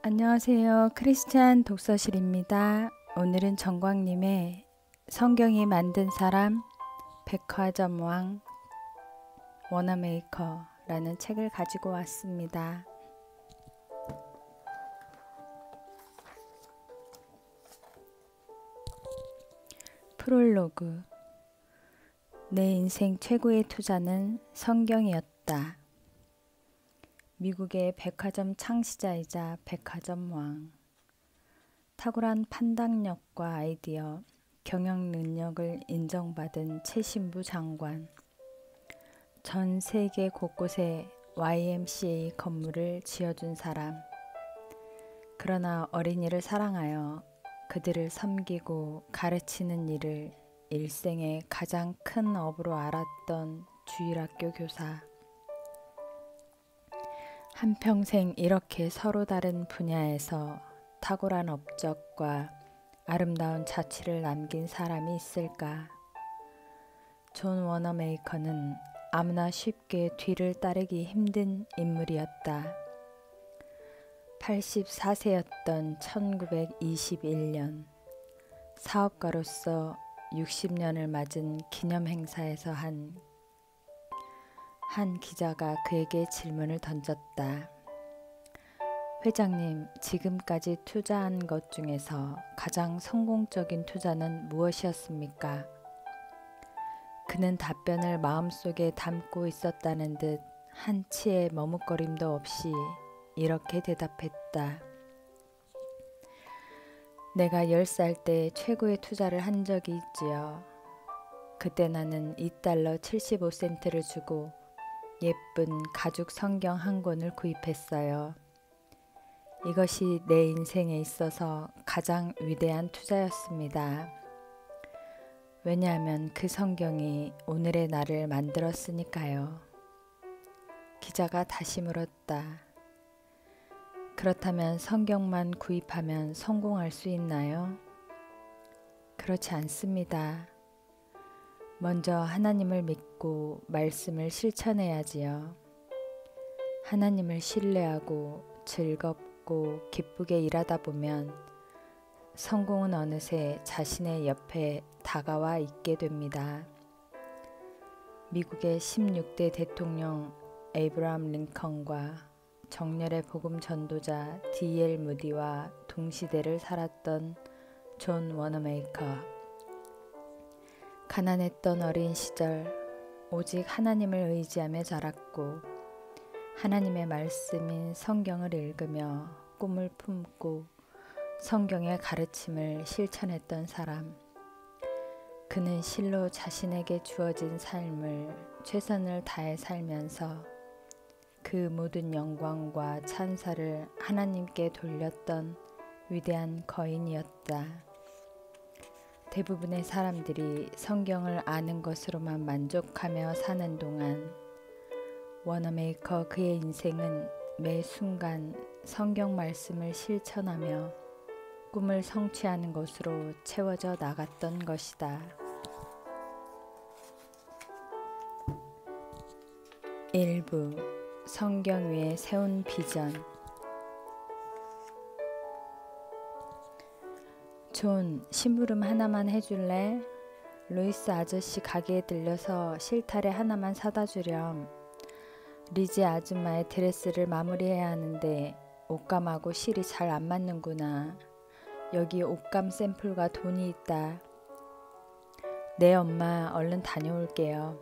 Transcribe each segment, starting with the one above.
안녕하세요. 크리스찬 독서실입니다. 오늘은 정광님의 성경이 만든 사람, 백화점 왕, 워너메이커라는 책을 가지고 왔습니다. 프롤로그. 내 인생 최고의 투자는 성경이었다. 미국의 백화점 창시자이자 백화점 왕. 탁월한 판단력과 아이디어, 경영 능력을 인정받은 최신부 장관. 전 세계 곳곳에 YMCA 건물을 지어준 사람. 그러나 어린이를 사랑하여 그들을 섬기고 가르치는 일을 일생의 가장 큰 업으로 알았던 주일학교 교사. 한평생 이렇게 서로 다른 분야에서 탁월한 업적과 아름다운 자취를 남긴 사람이 있을까? 존 워너메이커는 아무나 쉽게 뒤를 따르기 힘든 인물이었다. 84세였던 1921년 사업가로서 60년을 맞은 기념행사에서 한 기자가 그에게 질문을 던졌다. 회장님, 지금까지 투자한 것 중에서 가장 성공적인 투자는 무엇이었습니까? 그는 답변을 마음속에 담고 있었다는 듯 한치의 머뭇거림도 없이 이렇게 대답했다. 내가 10살 때 최고의 투자를 한 적이 있지요. 그때 나는 $2 75센트를 주고 예쁜 가죽 성경 한 권을 구입했어요. 이것이 내 인생에 있어서 가장 위대한 투자였습니다. 왜냐하면 그 성경이 오늘의 나를 만들었으니까요. 기자가 다시 물었다. 그렇다면 성경만 구입하면 성공할 수 있나요? 그렇지 않습니다. 먼저 하나님을 믿고 말씀을 실천해야지요. 하나님을 신뢰하고 즐겁고 기쁘게 일하다 보면 성공은 어느새 자신의 옆에 다가와 있게 됩니다. 미국의 16대 대통령 에이브라함 링컨과 정열의 복음 전도자 D.L. 무디와 동시대를 살았던 존 워너메이커. 가난했던 어린 시절 오직 하나님을 의지하며 자랐고 하나님의 말씀인 성경을 읽으며 꿈을 품고 성경의 가르침을 실천했던 사람. 그는 실로 자신에게 주어진 삶을 최선을 다해 살면서 그 모든 영광과 찬사를 하나님께 돌렸던 위대한 거인이었다. 대부분의 사람들이 성경을 아는 것으로만 만족하며 사는 동안 워너메이커 그의 인생은 매 순간 성경 말씀을 실천하며 꿈을 성취하는 것으로 채워져 나갔던 것이다. 1부 성경 위에 세운 비전. 존, 심부름 하나만 해줄래? 루이스 아저씨 가게에 들려서 실타래 하나만 사다 주렴. 리지 아줌마의 드레스를 마무리해야 하는데 옷감하고 실이 잘 안 맞는구나. 여기 옷감 샘플과 돈이 있다. 네 엄마, 얼른 다녀올게요.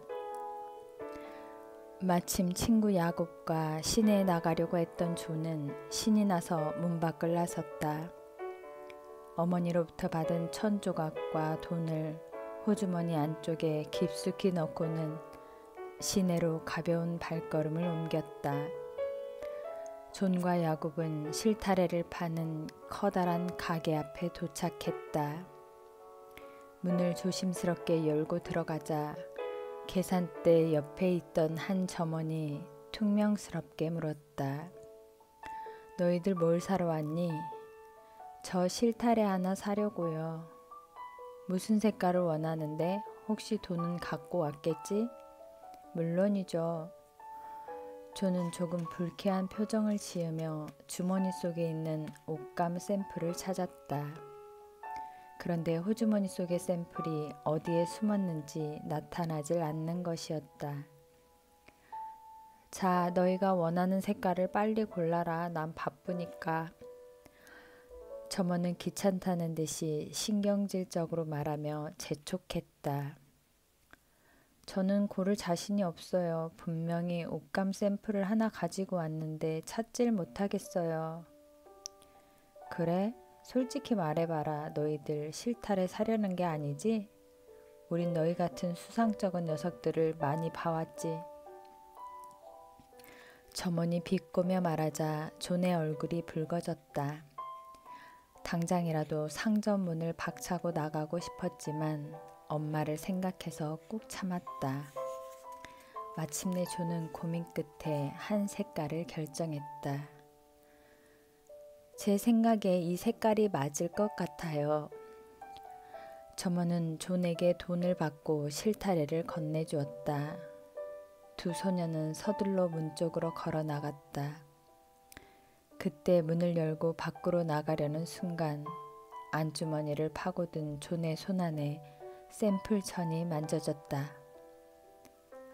마침 친구 야곱과 시내에 나가려고 했던 존은 신이 나서 문 밖을 나섰다. 어머니로부터 받은 1,000조각과 돈을 호주머니 안쪽에 깊숙이 넣고는 시내로 가벼운 발걸음을 옮겼다. 존과 야곱은 실타래를 파는 커다란 가게 앞에 도착했다. 문을 조심스럽게 열고 들어가자 계산대 옆에 있던 한 점원이 퉁명스럽게 물었다. 너희들 뭘 사러 왔니? 저 실타래 하나 사려고요. 무슨 색깔을 원하는데? 혹시 돈은 갖고 왔겠지? 물론이죠. 조는 조금 불쾌한 표정을 지으며 주머니 속에 있는 옷감 샘플을 찾았다. 그런데 호주머니 속의 샘플이 어디에 숨었는지 나타나질 않는 것이었다. 자, 너희가 원하는 색깔을 빨리 골라라. 난 바쁘니까. 점원은 귀찮다는 듯이 신경질적으로 말하며 재촉했다. 저는 고를 자신이 없어요. 분명히 옷감 샘플을 하나 가지고 왔는데 찾질 못하겠어요. 그래? 솔직히 말해봐라. 너희들 실타래 사려는 게 아니지? 우린 너희 같은 수상쩍은 녀석들을 많이 봐왔지. 점원이 비꼬며 말하자 존의 얼굴이 붉어졌다. 당장이라도 상점 문을 박차고 나가고 싶었지만 엄마를 생각해서 꾹 참았다. 마침내 조는 고민 끝에 한 색깔을 결정했다. 제 생각에 이 색깔이 맞을 것 같아요. 점원은 존에게 돈을 받고 실타래를 건네주었다. 두 소녀는 서둘러 문 쪽으로 걸어 나갔다. 그때 문을 열고 밖으로 나가려는 순간 안주머니를 파고든 존의 손안에 샘플 천이 만져졌다.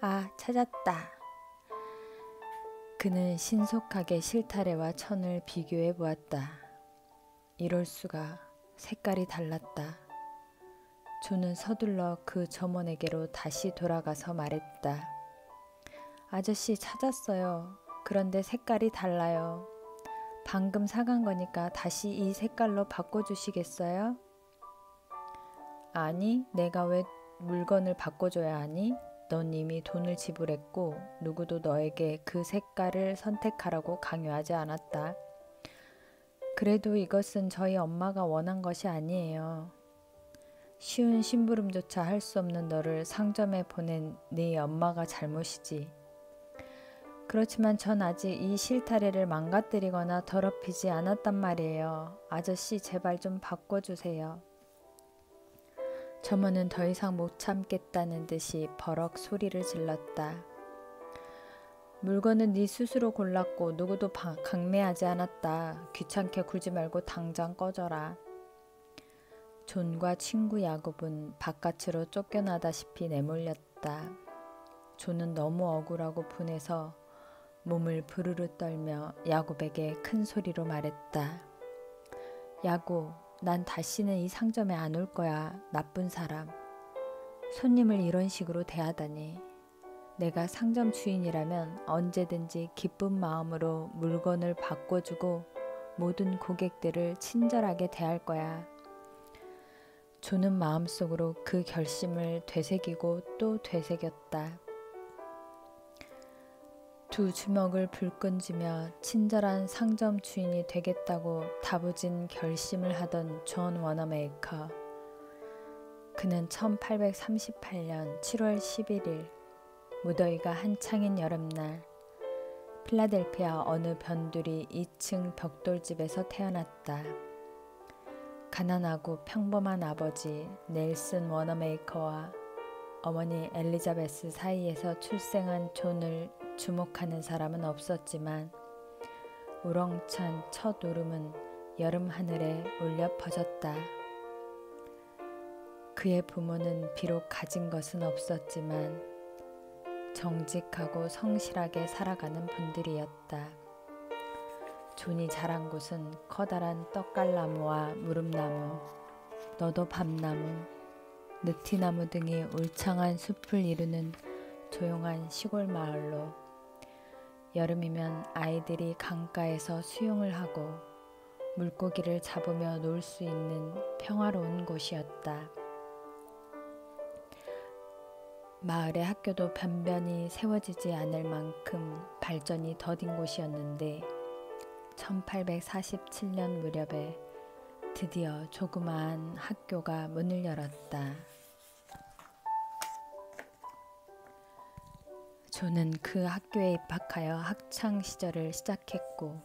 아, 찾았다. 그는 신속하게 실타래와 천을 비교해 보았다. 이럴 수가, 색깔이 달랐다. 존은 서둘러 그 점원에게로 다시 돌아가서 말했다. 아저씨 찾았어요. 그런데 색깔이 달라요. 방금 사간 거니까 다시 이 색깔로 바꿔주시겠어요? 아니, 내가 왜 물건을 바꿔줘야 하니? 넌 이미 돈을 지불했고 누구도 너에게 그 색깔을 선택하라고 강요하지 않았다. 그래도 이것은 저희 엄마가 원한 것이 아니에요. 쉬운 심부름조차 할 수 없는 너를 상점에 보낸 네 엄마가 잘못이지. 그렇지만 전 아직 이 실타래를 망가뜨리거나 더럽히지 않았단 말이에요. 아저씨 제발 좀 바꿔주세요. 점원은 더 이상 못 참겠다는 듯이 버럭 소리를 질렀다. 물건은 네 스스로 골랐고 누구도 강매하지 않았다. 귀찮게 굴지 말고 당장 꺼져라. 존과 친구 야곱은 바깥으로 쫓겨나다시피 내몰렸다. 존은 너무 억울하고 분해서 몸을 부르르 떨며 야곱에게 큰 소리로 말했다. 야곱, 난 다시는 이 상점에 안 올 거야. 나쁜 사람. 손님을 이런 식으로 대하다니. 내가 상점 주인이라면 언제든지 기쁜 마음으로 물건을 바꿔주고 모든 고객들을 친절하게 대할 거야. 존은 마음속으로 그 결심을 되새기고 또 되새겼다. 두 주먹을 불끈 쥐며 친절한 상점 주인이 되겠다고 다부진 결심을 하던 존 워너메이커. 그는 1838년 7월 11일 무더위가 한창인 여름날 필라델피아 어느 변두리 2층 벽돌집에서 태어났다. 가난하고 평범한 아버지 넬슨 워너메이커와 어머니 엘리자베스 사이에서 출생한 존을 주목하는 사람은 없었지만 우렁찬 첫 울음은 여름 하늘에 울려 퍼졌다. 그의 부모는 비록 가진 것은 없었지만 정직하고 성실하게 살아가는 분들이었다. 존이 자란 곳은 커다란 떡갈나무와 무릎나무, 너도 밤나무, 느티나무 등이 울창한 숲을 이루는 조용한 시골 마을로 여름이면 아이들이 강가에서 수영을 하고 물고기를 잡으며 놀 수 있는 평화로운 곳이었다. 마을의 학교도 변변히 세워지지 않을 만큼 발전이 더딘 곳이었는데 1847년 무렵에 드디어 조그마한 학교가 문을 열었다. 존은 그 학교에 입학하여 학창 시절을 시작했고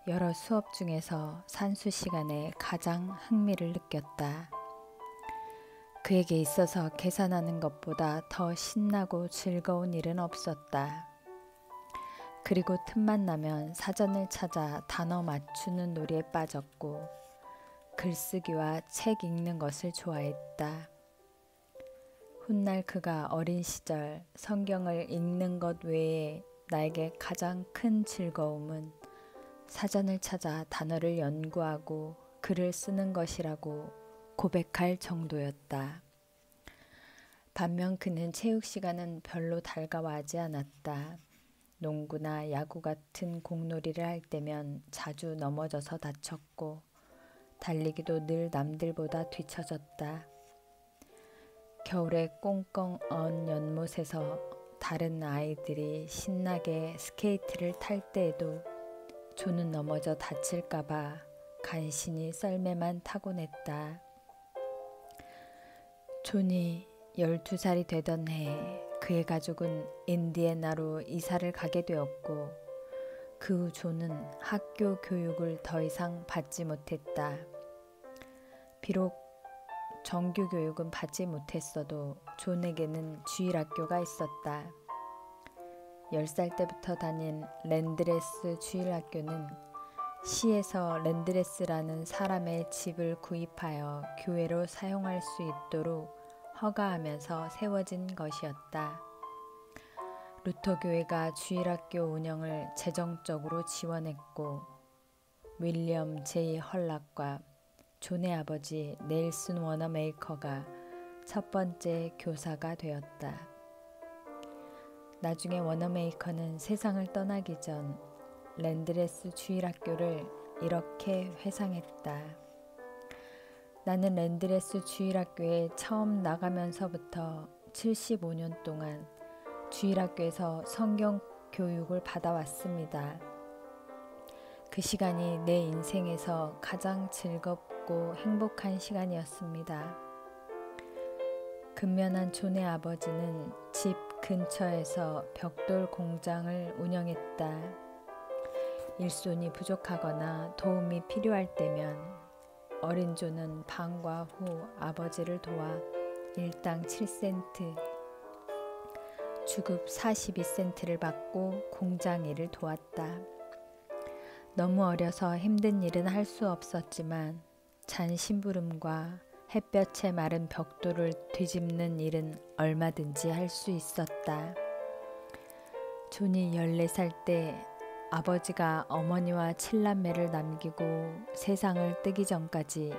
여러 수업 중에서 산수 시간에 가장 흥미를 느꼈다. 그에게 있어서 계산하는 것보다 더 신나고 즐거운 일은 없었다. 그리고 틈만 나면 사전을 찾아 단어 맞추는 놀이에 빠졌고 글쓰기와 책 읽는 것을 좋아했다. 훗날 그가 어린 시절 성경을 읽는 것 외에 나에게 가장 큰 즐거움은 사전을 찾아 단어를 연구하고 글을 쓰는 것이라고 고백할 정도였다. 반면 그는 체육 시간은 별로 달가워하지 않았다. 농구나 야구 같은 공놀이를 할 때면 자주 넘어져서 다쳤고 달리기도 늘 남들보다 뒤처졌다. 겨울에 꽁꽁 언 연못에서 다른 아이들이 신나게 스케이트를 탈 때에도 조는 넘어져 다칠까봐 간신히 썰매만 타고 냈다. 존이 12살이 되던 해 그의 가족은 인디애나로 이사를 가게 되었고 그 후 존은 학교 교육을 더 이상 받지 못했다. 비록 정규 교육은 받지 못했어도 존에게는 주일학교가 있었다. 10살 때부터 다닌 랜드레스 주일학교는 시에서 랜드레스라는 사람의 집을 구입하여 교회로 사용할 수 있도록 허가하면서 세워진 것이었다. 루터 교회가 주일학교 운영을 재정적으로 지원했고 윌리엄 제이 헐락과 존의 아버지 넬슨 워너메이커가 첫 번째 교사가 되었다. 나중에 워너메이커는 세상을 떠나기 전 랜드레스 주일학교를 이렇게 회상했다. 나는 랜드레스 주일학교에 처음 나가면서부터 75년 동안 주일학교에서 성경 교육을 받아왔습니다. 그 시간이 내 인생에서 가장 즐겁고 행복한 시간이었습니다. 근면한 존의 아버지는 집 근처에서 벽돌 공장을 운영했다. 일손이 부족하거나 도움이 필요할 때면 어린 존은 방과 후 아버지를 도와 일당 7센트, 주급 42센트를 받고 공장 일을 도왔다. 너무 어려서 힘든 일은 할 수 없었지만 잔 심부름과 햇볕에 마른 벽돌을 뒤집는 일은 얼마든지 할 수 있었다. 존이 14살 때 아버지가 어머니와 7남매를 남기고 세상을 뜨기 전까지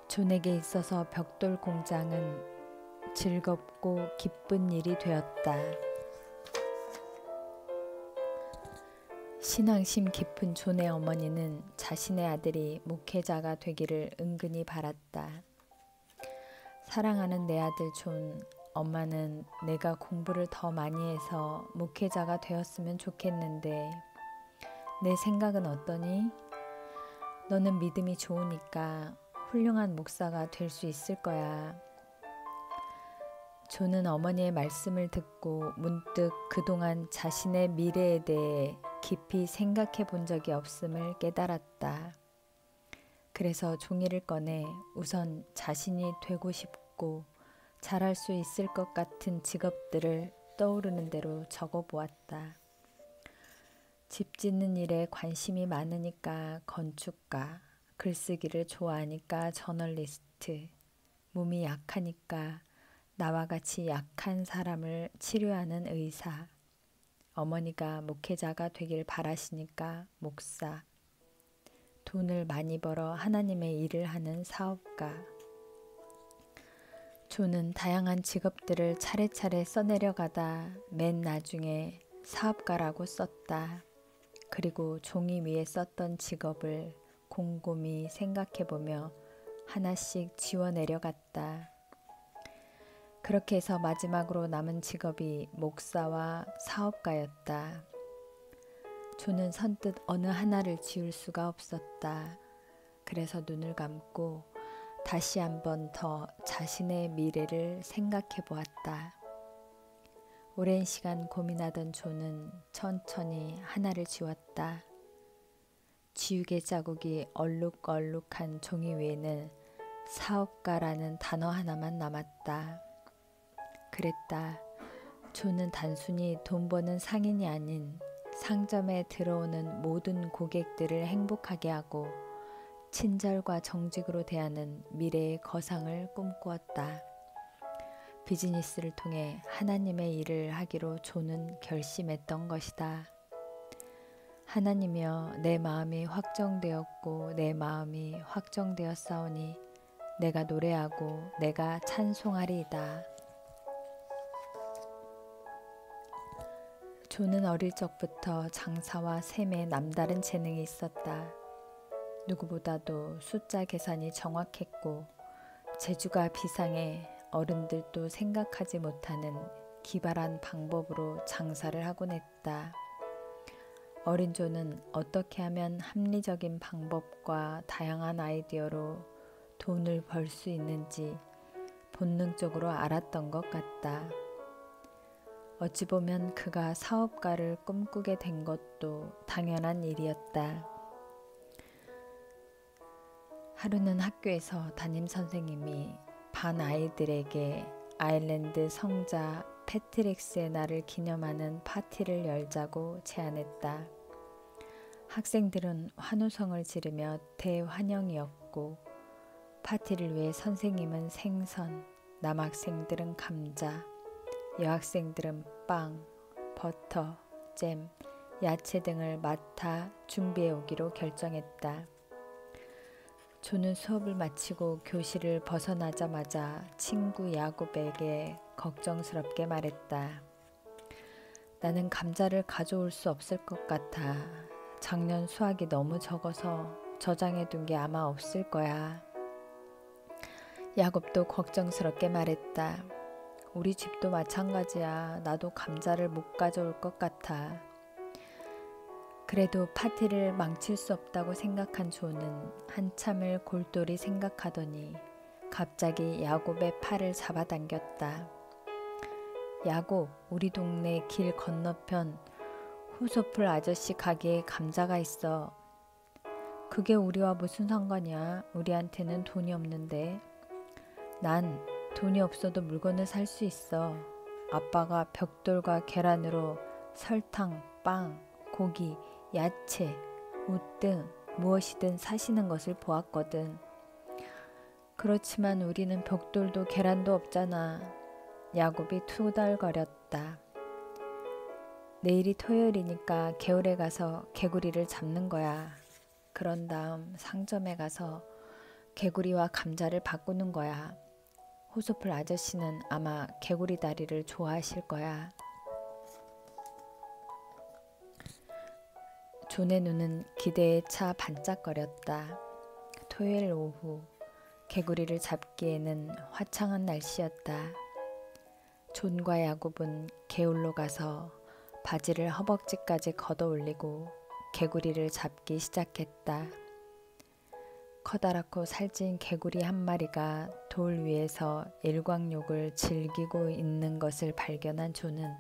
존에게 있어서 벽돌 공장은 즐겁고 기쁜 일이 되었다. 신앙심 깊은 존의 어머니는 자신의 아들이 목회자가 되기를 은근히 바랐다. 사랑하는 내 아들 존, 엄마는 내가 공부를 더 많이 해서 목회자가 되었으면 좋겠는데 내 생각은 어떠니? 너는 믿음이 좋으니까 훌륭한 목사가 될 수 있을 거야. 존은 어머니의 말씀을 듣고 문득 그동안 자신의 미래에 대해 깊이 생각해 본 적이 없음을 깨달았다. 그래서 종이를 꺼내 우선 자신이 되고 싶고 잘할 수 있을 것 같은 직업들을 떠오르는 대로 적어 보았다. 집 짓는 일에 관심이 많으니까 건축가, 글쓰기를 좋아하니까 저널리스트, 몸이 약하니까 나와 같이 약한 사람을 치료하는 의사, 어머니가 목회자가 되길 바라시니까 목사, 돈을 많이 벌어 하나님의 일을 하는 사업가. 존은 다양한 직업들을 차례차례 써내려가다 맨 나중에 사업가라고 썼다. 그리고 종이 위에 썼던 직업을 곰곰이 생각해보며 하나씩 지워내려갔다. 그렇게 해서 마지막으로 남은 직업이 목사와 사업가였다. 존은 선뜻 어느 하나를 지울 수가 없었다. 그래서 눈을 감고 다시 한번 더 자신의 미래를 생각해 보았다. 오랜 시간 고민하던 존은 천천히 하나를 지웠다. 지우개 자국이 얼룩얼룩한 종이 위에는 사업가라는 단어 하나만 남았다. 그랬다. 존은 단순히 돈 버는 상인이 아닌 상점에 들어오는 모든 고객들을 행복하게 하고 친절과 정직으로 대하는 미래의 거상을 꿈꾸었다. 비즈니스를 통해 하나님의 일을 하기로 존은 결심했던 것이다. 하나님이여, 내 마음이 확정되었고 내 마음이 확정되었사오니 내가 노래하고 내가 찬송하리이다. 존은 어릴 적부터 장사와 셈에 남다른 재능이 있었다. 누구보다도 숫자 계산이 정확했고 재주가 비상해 어른들도 생각하지 못하는 기발한 방법으로 장사를 하곤 했다. 어린 존은 어떻게 하면 합리적인 방법과 다양한 아이디어로 돈을 벌 수 있는지 본능적으로 알았던 것 같다. 어찌 보면 그가 사업가를 꿈꾸게 된 것도 당연한 일이었다. 하루는 학교에서 담임선생님이 반 아이들에게 아일랜드 성자 패트릭스의 날을 기념하는 파티를 열자고 제안했다. 학생들은 환호성을 지르며 대환영이었고 파티를 위해 선생님은 생선, 남학생들은 감자, 여학생들은 빵, 버터, 잼, 야채 등을 맡아 준비해 오기로 결정했다. 존은 수업을 마치고 교실을 벗어나자마자 친구 야곱에게 걱정스럽게 말했다. 나는 감자를 가져올 수 없을 것 같아. 작년 수확이 너무 적어서 저장해 둔 게 아마 없을 거야. 야곱도 걱정스럽게 말했다. 우리 집도 마찬가지야. 나도 감자를 못 가져올 것 같아. 그래도 파티를 망칠 수 없다고 생각한 존은 한참을 골똘히 생각하더니 갑자기 야곱의 팔을 잡아당겼다. 야곱, 우리 동네 길 건너편 호소풀 아저씨 가게에 감자가 있어. 그게 우리와 무슨 상관이야? 우리한테는 돈이 없는데. 난 돈이 없어도 물건을 살 수 있어. 아빠가 벽돌과 계란으로 설탕, 빵, 고기, 야채, 옷 등 무엇이든 사시는 것을 보았거든. 그렇지만 우리는 벽돌도 계란도 없잖아. 야곱이 투덜거렸다. 내일이 토요일이니까 개울에 가서 개구리를 잡는 거야. 그런 다음 상점에 가서 개구리와 감자를 바꾸는 거야. 호소풀 아저씨는 아마 개구리 다리를 좋아하실 거야. 존의 눈은 기대에 차 반짝거렸다. 토요일 오후 개구리를 잡기에는 화창한 날씨였다. 존과 야곱은 개울로 가서 바지를 허벅지까지 걷어 올리고 개구리를 잡기 시작했다. 커다랗고 살찐 개구리 한 마리가 돌 위에서 일광욕을 즐기고 있는 것을 발견한 존은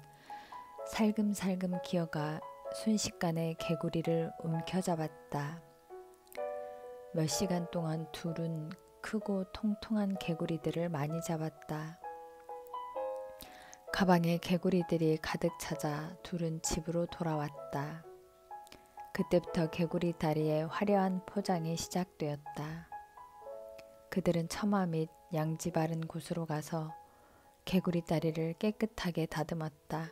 살금살금 기어가 순식간에 개구리를 움켜잡았다. 몇 시간 동안 둘은 크고 통통한 개구리들을 많이 잡았다. 가방에 개구리들이 가득 찾아 둘은 집으로 돌아왔다. 그때부터 개구리 다리의 화려한 포장이 시작되었다. 그들은 처마 및 양지 바른 곳으로 가서 개구리 다리를 깨끗하게 다듬었다.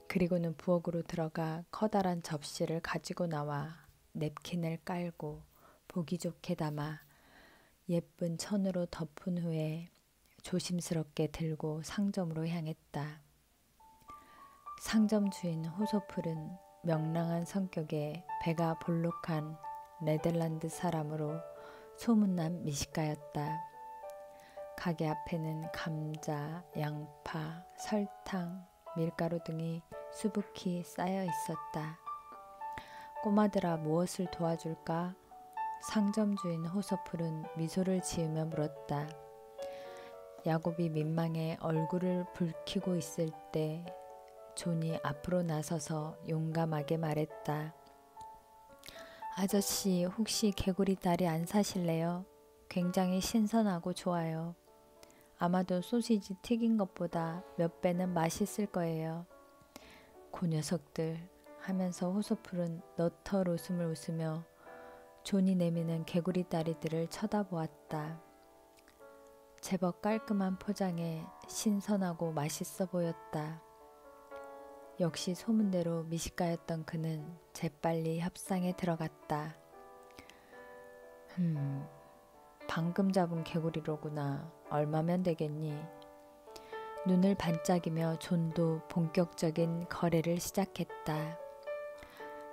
그리고는 부엌으로 들어가 커다란 접시를 가지고 나와 냅킨을 깔고 보기 좋게 담아 예쁜 천으로 덮은 후에 조심스럽게 들고 상점으로 향했다. 상점 주인 호소풀은 명랑한 성격에 배가 볼록한 네덜란드 사람으로 소문난 미식가였다. 가게 앞에는 감자, 양파, 설탕, 밀가루 등이 수북히 쌓여 있었다. 꼬마들아, 무엇을 도와줄까? 상점 주인 호소풀은 미소를 지으며 물었다. 야곱이 민망해 얼굴을 붉히고 있을 때 존이 앞으로 나서서 용감하게 말했다. 아저씨, 혹시 개구리 다리 안 사실래요? 굉장히 신선하고 좋아요. 아마도 소시지 튀긴 것보다 몇 배는 맛있을 거예요. 그 녀석들, 하면서 호소풀은 너털 웃음을 웃으며 존이 내미는 개구리 다리들을 쳐다보았다. 제법 깔끔한 포장에 신선하고 맛있어 보였다. 역시 소문대로 미식가였던 그는 재빨리 협상에 들어갔다. 방금 잡은 개구리로구나. 얼마면 되겠니? 눈을 반짝이며 존도 본격적인 거래를 시작했다.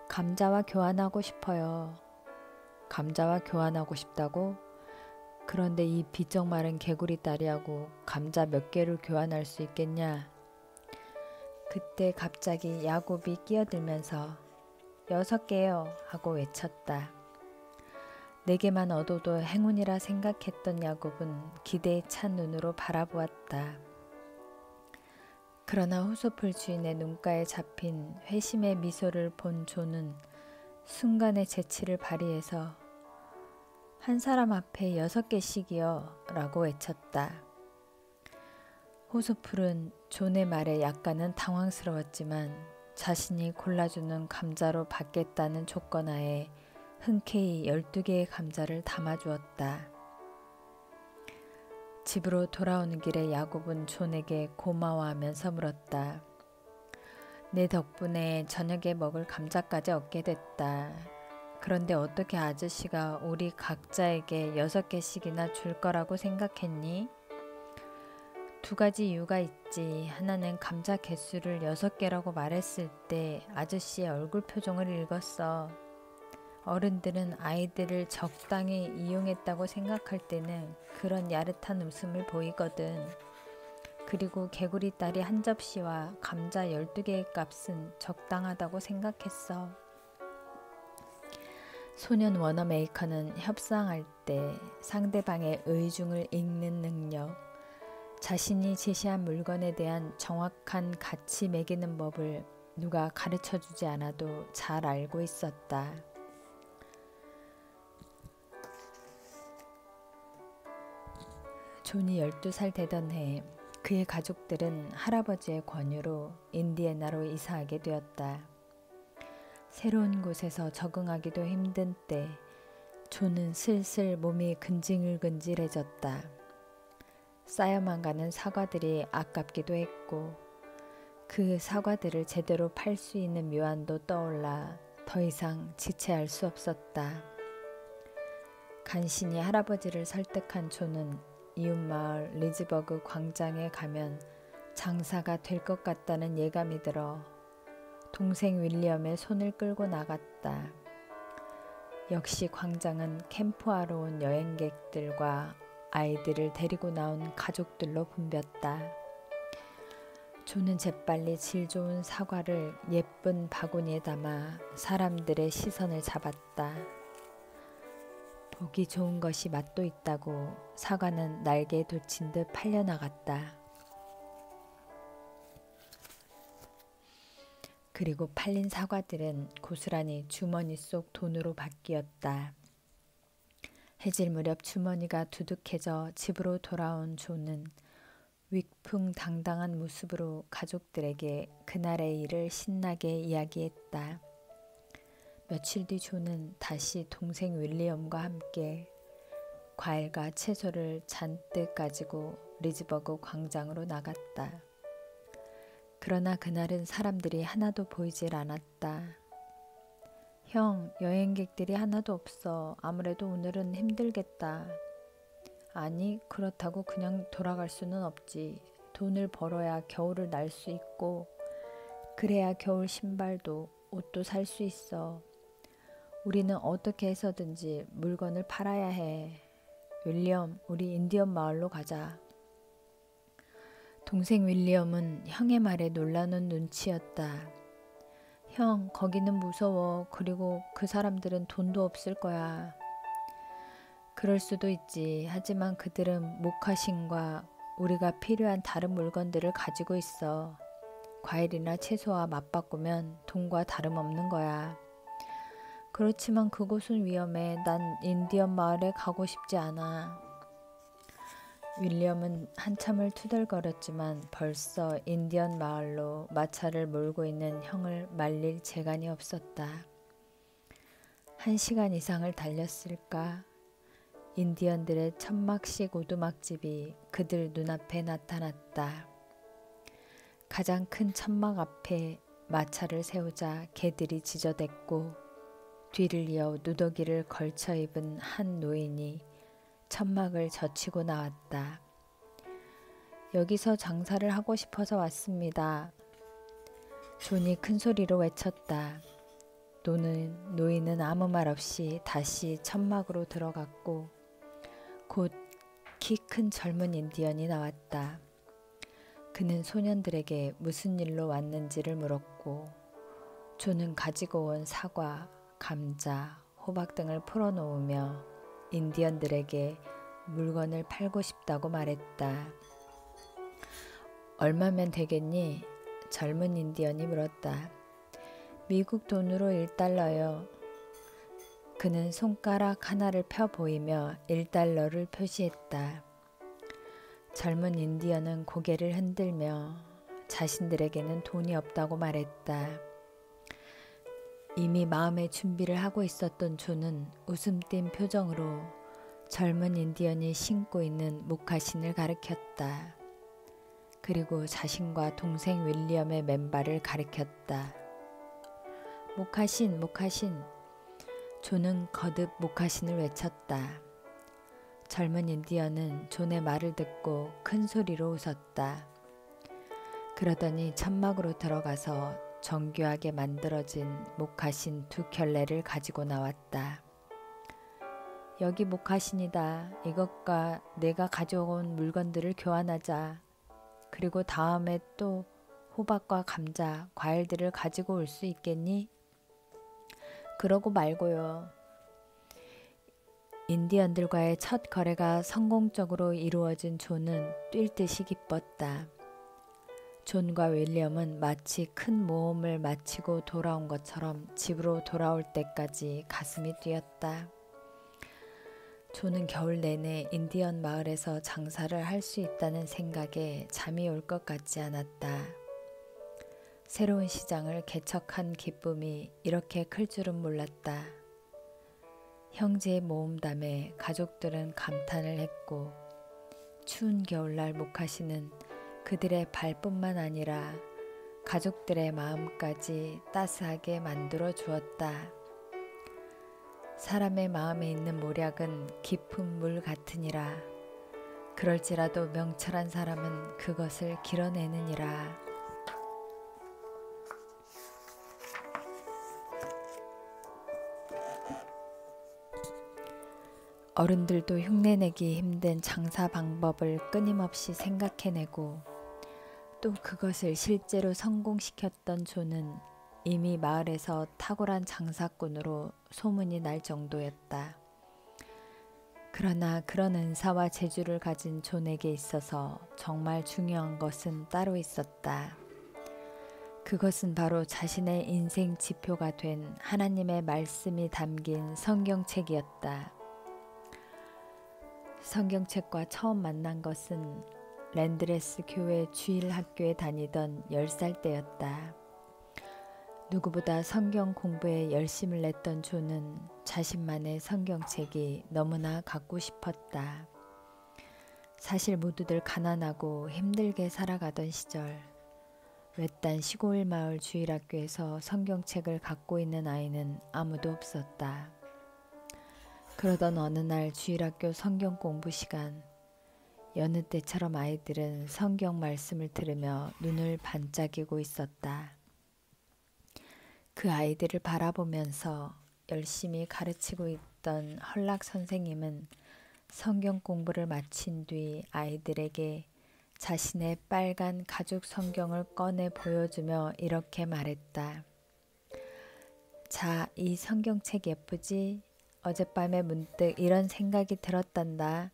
감자와 교환하고 싶어요. 감자와 교환하고 싶다고? 그런데 이 비쩍 마른 개구리 다리하고 감자 몇 개를 교환할 수 있겠냐? 그때 갑자기 야곱이 끼어들면서 6개요 하고 외쳤다. 4개만 얻어도 행운이라 생각했던 야곱은 기대에 찬 눈으로 바라보았다. 그러나 호소풀 주인의 눈가에 잡힌 회심의 미소를 본 존은 순간의 재치를 발휘해서 한 사람 앞에 6개씩이요 라고 외쳤다. 호소풀은 존의 말에 약간은 당황스러웠지만 자신이 골라주는 감자로 받겠다는 조건하에 흔쾌히 12개의 감자를 담아주었다. 집으로 돌아오는 길에 야곱은 존에게 고마워하면서 물었다. 내 덕분에 저녁에 먹을 감자까지 얻게 됐다. 그런데 어떻게 아저씨가 우리 각자에게 6개씩이나 줄 거라고 생각했니? 2가지 이유가 있지. 하나는 감자 개수를 6개라고 말했을 때 아저씨의 얼굴 표정을 읽었어. 어른들은 아이들을 적당히 이용했다고 생각할 때는 그런 야릇한 웃음을 보이거든. 그리고 개구리 다리 한 접시와 감자 12개의 값은 적당하다고 생각했어. 소년 워너메이커는 협상할 때 상대방의 의중을 읽는 능력, 자신이 제시한 물건에 대한 정확한 가치 매기는 법을 누가 가르쳐주지 않아도 잘 알고 있었다. 존이 12살 되던 해 그의 가족들은 할아버지의 권유로 인디애나로 이사하게 되었다. 새로운 곳에서 적응하기도 힘든 때 존은 슬슬 몸이 근질근질해졌다. 쌓여만 가는 사과들이 아깝기도 했고 그 사과들을 제대로 팔 수 있는 묘안도 떠올라 더 이상 지체할 수 없었다. 간신히 할아버지를 설득한 존은 이웃마을 리즈버그 광장에 가면 장사가 될 것 같다는 예감이 들어 동생 윌리엄의 손을 끌고 나갔다. 역시 광장은 캠프하러 온 여행객들과 아이들을 데리고 나온 가족들로 붐볐다. 존은 재빨리 질 좋은 사과를 예쁜 바구니에 담아 사람들의 시선을 잡았다. 보기 좋은 것이 맛도 있다고 사과는 날개에 돋친 듯 팔려나갔다. 그리고 팔린 사과들은 고스란히 주머니 속 돈으로 바뀌었다. 해질 무렵 주머니가 두둑해져 집으로 돌아온 존은 위풍당당한 모습으로 가족들에게 그날의 일을 신나게 이야기했다. 며칠 뒤 존은 다시 동생 윌리엄과 함께 과일과 채소를 잔뜩 가지고 리즈버그 광장으로 나갔다. 그러나 그날은 사람들이 하나도 보이질 않았다. 형, 여행객들이 하나도 없어. 아무래도 오늘은 힘들겠다. 아니, 그렇다고 그냥 돌아갈 수는 없지. 돈을 벌어야 겨울을 날 수 있고 그래야 겨울 신발도 옷도 살 수 있어. 우리는 어떻게 해서든지 물건을 팔아야 해. 윌리엄, 우리 인디언 마을로 가자. 동생 윌리엄은 형의 말에 놀라는 눈치였다. 형, 거기는 무서워. 그리고 그 사람들은 돈도 없을 거야. 그럴 수도 있지. 하지만 그들은 모카신과 우리가 필요한 다른 물건들을 가지고 있어. 과일이나 채소와 맞바꾸면 돈과 다름없는 거야. 그렇지만 그곳은 위험해. 난 인디언 마을에 가고 싶지 않아. 윌리엄은 한참을 투덜거렸지만 벌써 인디언 마을로 마차를 몰고 있는 형을 말릴 재간이 없었다. 1시간 이상을 달렸을까? 인디언들의 천막식 오두막집이 그들 눈앞에 나타났다. 가장 큰 천막 앞에 마차를 세우자 개들이 지저댔고 뒤를 이어 누더기를 걸쳐 입은 한 노인이 천막을 젖히고 나왔다. 여기서 장사를 하고 싶어서 왔습니다. 존이 큰 소리로 외쳤다. 노인은 아무 말 없이 다시 천막으로 들어갔고 곧 키 큰 젊은 인디언이 나왔다. 그는 소년들에게 무슨 일로 왔는지를 물었고 존은 가지고 온 사과, 감자, 호박 등을 풀어놓으며 인디언들에게 물건을 팔고 싶다고 말했다. 얼마면 되겠니? 젊은 인디언이 물었다. 미국 돈으로 1달러요. 그는 손가락 하나를 펴 보이며 1달러를 표시했다. 젊은 인디언은 고개를 흔들며 자신들에게는 돈이 없다고 말했다. 이미 마음의 준비를 하고 있었던 존은 웃음 띤 표정으로 젊은 인디언이 신고 있는 모카신을 가리켰다. 그리고 자신과 동생 윌리엄의 맨발을 가리켰다. 모카신, 모카신. 존은 거듭 모카신을 외쳤다. 젊은 인디언은 존의 말을 듣고 큰 소리로 웃었다. 그러더니 천막으로 들어가서 정교하게 만들어진 모카신 2켤레를 가지고 나왔다. 여기 모카신이다. 이것과 내가 가져온 물건들을 교환하자. 그리고 다음에 또 호박과 감자, 과일들을 가지고 올 수 있겠니? 그러고 말고요. 인디언들과의 첫 거래가 성공적으로 이루어진 존은 뛸 듯이 기뻤다. 존과 윌리엄은 마치 큰 모험을 마치고 돌아온 것처럼 집으로 돌아올 때까지 가슴이 뛰었다. 존은 겨울 내내 인디언 마을에서 장사를 할 수 있다는 생각에 잠이 올 것 같지 않았다. 새로운 시장을 개척한 기쁨이 이렇게 클 줄은 몰랐다. 형제의 모험담에 가족들은 감탄을 했고 추운 겨울날 모카신은 그들의 발뿐만 아니라 가족들의 마음까지 따스하게 만들어 주었다. 사람의 마음에 있는 모략은 깊은 물 같으니라. 그럴지라도 명철한 사람은 그것을 길어내느니라. 어른들도 흉내내기 힘든 장사 방법을 끊임없이 생각해내고 또 그것을 실제로 성공시켰던 존은 이미 마을에서 탁월한 장사꾼으로 소문이 날 정도였다. 그러나 그런 은사와 재주를 가진 존에게 있어서 정말 중요한 것은 따로 있었다. 그것은 바로 자신의 인생 지표가 된 하나님의 말씀이 담긴 성경책이었다. 성경책과 처음 만난 것은 랜드레스 교회 주일 학교에 다니던 10살 때였다. 누구보다 성경 공부에 열심을 냈던 존은 자신만의 성경책이 너무나 갖고 싶었다. 사실 모두들 가난하고 힘들게 살아가던 시절 외딴 시골 마을 주일학교에서 성경책을 갖고 있는 아이는 아무도 없었다. 그러던 어느 날 주일학교 성경 공부 시간, 여느 때처럼 아이들은 성경 말씀을 들으며 눈을 반짝이고 있었다. 그 아이들을 바라보면서 열심히 가르치고 있던 헐락 선생님은 성경 공부를 마친 뒤 아이들에게 자신의 빨간 가죽 성경을 꺼내 보여주며 이렇게 말했다. 자, 이 성경책 예쁘지? 어젯밤에 문득 이런 생각이 들었단다.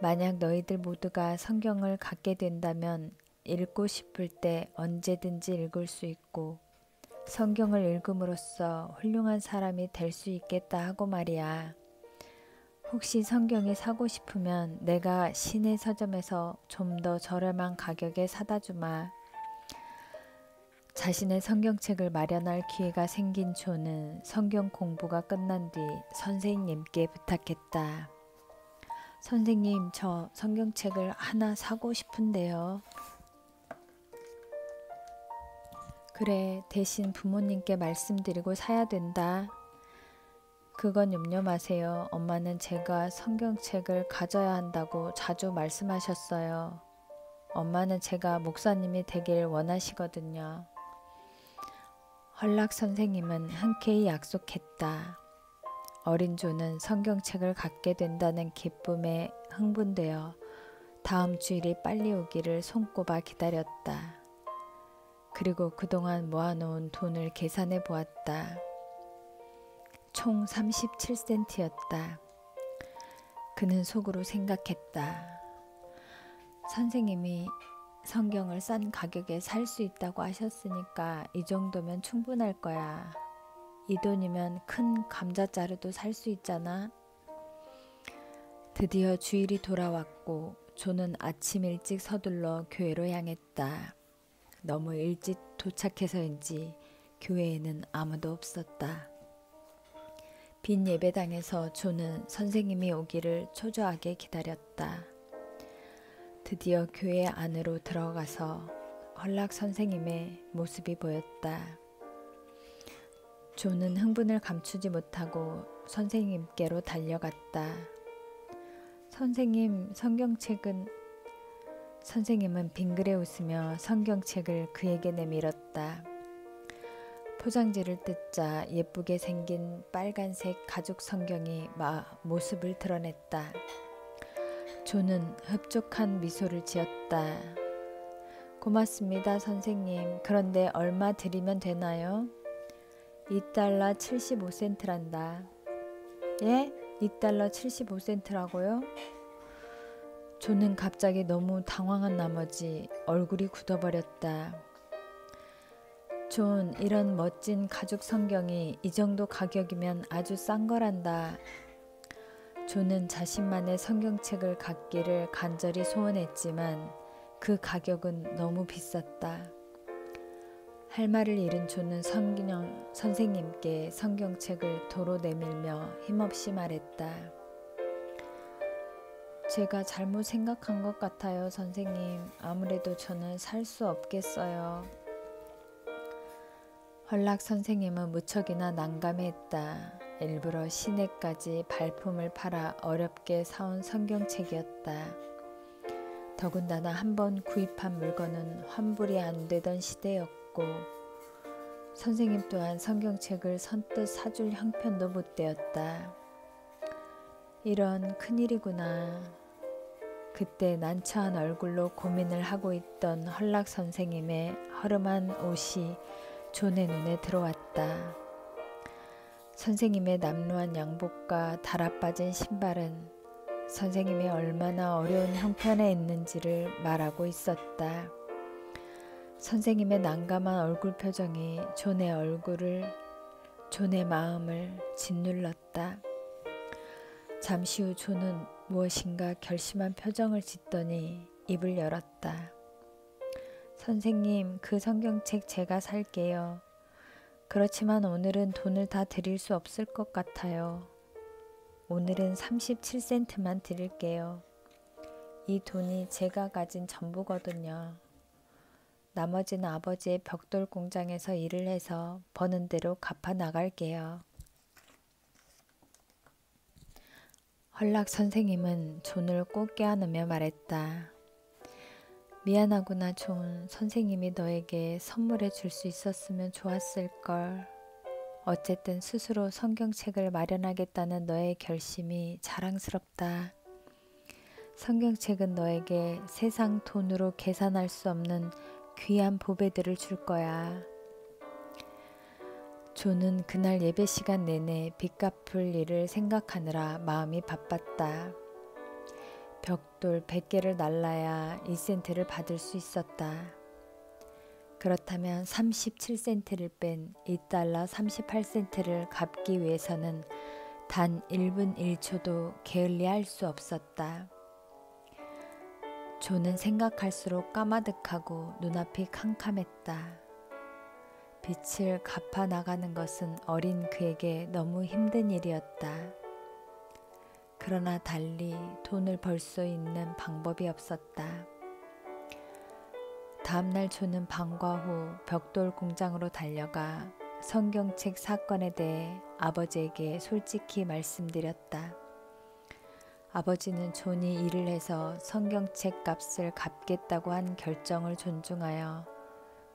만약 너희들 모두가 성경을 갖게 된다면 읽고 싶을 때 언제든지 읽을 수 있고 성경을 읽음으로써 훌륭한 사람이 될 수 있겠다 하고 말이야. 혹시 성경이 사고 싶으면 내가 시내 서점에서 좀 더 저렴한 가격에 사다 주마. 자신의 성경책을 마련할 기회가 생긴 존은 성경 공부가 끝난 뒤 선생님께 부탁했다. 선생님, 저 성경책을 하나 사고 싶은데요. 그래, 대신 부모님께 말씀드리고 사야 된다. 그건 염려 마세요. 엄마는 제가 성경책을 가져야 한다고 자주 말씀하셨어요. 엄마는 제가 목사님이 되길 원하시거든요. 헐락 선생님은 흔쾌히 약속했다. 어린 존은 성경책을 갖게 된다는 기쁨에 흥분되어 다음 주일이 빨리 오기를 손꼽아 기다렸다. 그리고 그동안 모아놓은 돈을 계산해 보았다. 총 37센트였다. 그는 속으로 생각했다. 선생님이 성경을 싼 가격에 살 수 있다고 하셨으니까 이 정도면 충분할 거야. 이 돈이면 큰 감자자루도 살 수 있잖아. 드디어 주일이 돌아왔고 존은 아침 일찍 서둘러 교회로 향했다. 너무 일찍 도착해서인지 교회에는 아무도 없었다. 빈 예배당에서 존은 선생님이 오기를 초조하게 기다렸다. 드디어 교회 안으로 들어가서 헐락 선생님의 모습이 보였다. 존은 흥분을 감추지 못하고 선생님께로 달려갔다. 선생님, 성경책은... 선생님은 빙그레 웃으며 성경책을 그에게 내밀었다. 포장지를 뜯자 예쁘게 생긴 빨간색 가죽 성경이 모습을 드러냈다. 존은 흡족한 미소를 지었다. 고맙습니다, 선생님. 그런데 얼마 드리면 되나요? $2 75센트란다. 예? $2 75센트라고요? 존은 갑자기 너무 당황한 나머지 얼굴이 굳어버렸다. 존, 이런 멋진 가죽 성경이 이 정도 가격이면 아주 싼 거란다. 존은 자신만의 성경책을 갖기를 간절히 소원했지만 그 가격은 너무 비쌌다. 할 말을 잃은 존은 선생님께 성경책을 도로 내밀며 힘없이 말했다. 제가 잘못 생각한 것 같아요, 선생님. 아무래도 저는 살 수 없겠어요. 헐락 선생님은 무척이나 난감했다. 일부러 시내까지 발품을 팔아 어렵게 사온 성경책이었다. 더군다나 한번 구입한 물건은 환불이 안 되던 시대였고 선생님 또한 성경책을 선뜻 사줄 형편도 못 되었다. 이런 큰일이구나. 그때 난처한 얼굴로 고민을 하고 있던 헐락 선생님의 허름한 옷이 존의 눈에 들어왔다. 선생님의 남루한 양복과 달아빠진 신발은 선생님이 얼마나 어려운 형편에 있는지를 말하고 있었다. 선생님의 난감한 얼굴 표정이 존의 마음을 짓눌렀다. 잠시 후 존은 무엇인가 결심한 표정을 짓더니 입을 열었다. 선생님, 그 성경책 제가 살게요. 그렇지만 오늘은 돈을 다 드릴 수 없을 것 같아요. 오늘은 37센트만 드릴게요. 이 돈이 제가 가진 전부거든요. 나머지는 아버지의 벽돌 공장에서 일을 해서 버는 대로 갚아 나갈게요. 헐락 선생님은 존을 꼭 껴안으며 말했다. 미안하구나, 존. 선생님이 너에게 선물해 줄 수 있었으면 좋았을걸. 어쨌든 스스로 성경책을 마련하겠다는 너의 결심이 자랑스럽다. 성경책은 너에게 세상 돈으로 계산할 수 없는 귀한 보배들을 줄 거야. 존은 그날 예배 시간 내내 빚 갚을 일을 생각하느라 마음이 바빴다. 벽돌 100개를 날라야 2센트를 받을 수 있었다. 그렇다면 37센트를 뺀 $2 38센트를 갚기 위해서는 단 1분 1초도 게을리할 수 없었다. 존은 생각할수록 까마득하고 눈앞이 캄캄했다. 빛을 갚아 나가는 것은 어린 그에게 너무 힘든 일이었다. 그러나 달리 돈을 벌 수 있는 방법이 없었다. 다음날 존은 방과 후 벽돌 공장으로 달려가 성경책 사건에 대해 아버지에게 솔직히 말씀드렸다. 아버지는 존이 일을 해서 성경책 값을 갚겠다고 한 결정을 존중하여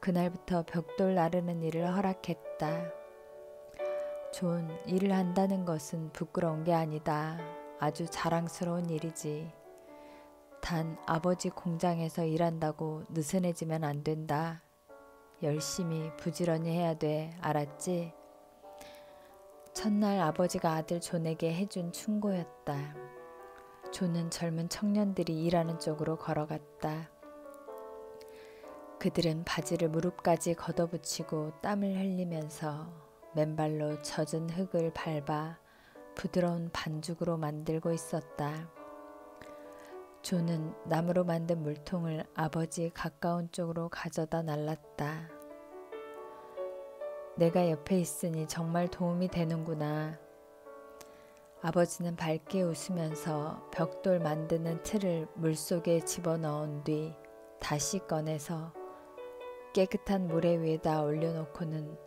그날부터 벽돌 나르는 일을 허락했다. 존, 일을 한다는 것은 부끄러운 게 아니다. 아주 자랑스러운 일이지. 단 아버지 공장에서 일한다고 느슨해지면 안 된다. 열심히 부지런히 해야 돼. 알았지? 첫날 아버지가 아들 존에게 해준 충고였다. 존은 젊은 청년들이 일하는 쪽으로 걸어갔다. 그들은 바지를 무릎까지 걷어붙이고 땀을 흘리면서 맨발로 젖은 흙을 밟아 부드러운 반죽으로 만들고 있었다. 존은 나무로 만든 물통을 아버지 가까운 쪽으로 가져다 날랐다. 내가 옆에 있으니 정말 도움이 되는구나. 아버지는 밝게 웃으면서 벽돌 만드는 틀을 물속에 집어넣은 뒤 다시 꺼내서 깨끗한 모래 위에다 올려놓고는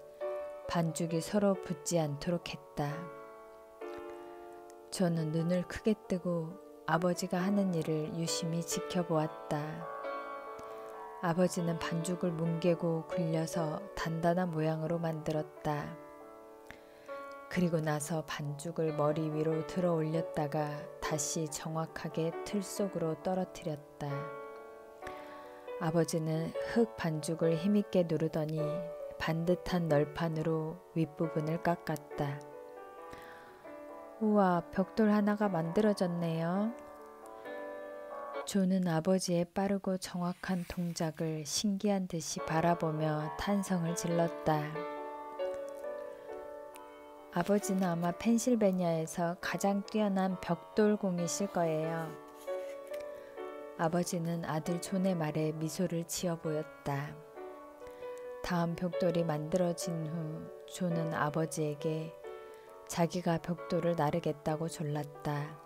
반죽이 서로 붙지 않도록 했다. 저는 눈을 크게 뜨고 아버지가 하는 일을 유심히 지켜보았다. 아버지는 반죽을 뭉개고 굴려서 단단한 모양으로 만들었다. 그리고 나서 반죽을 머리 위로 들어 올렸다가 다시 정확하게 틀 속으로 떨어뜨렸다. 아버지는 흙 반죽을 힘있게 누르더니 반듯한 널판으로 윗부분을 깎았다. 우와, 벽돌 하나가 만들어졌네요. 존은 아버지의 빠르고 정확한 동작을 신기한 듯이 바라보며 탄성을 질렀다. 아버지는 아마 펜실베니아에서 가장 뛰어난 벽돌공이실 거예요. 아버지는 아들 존의 말에 미소를 지어 보였다. 다음 벽돌이 만들어진 후 존은 아버지에게 자기가 벽돌을 나르겠다고 졸랐다.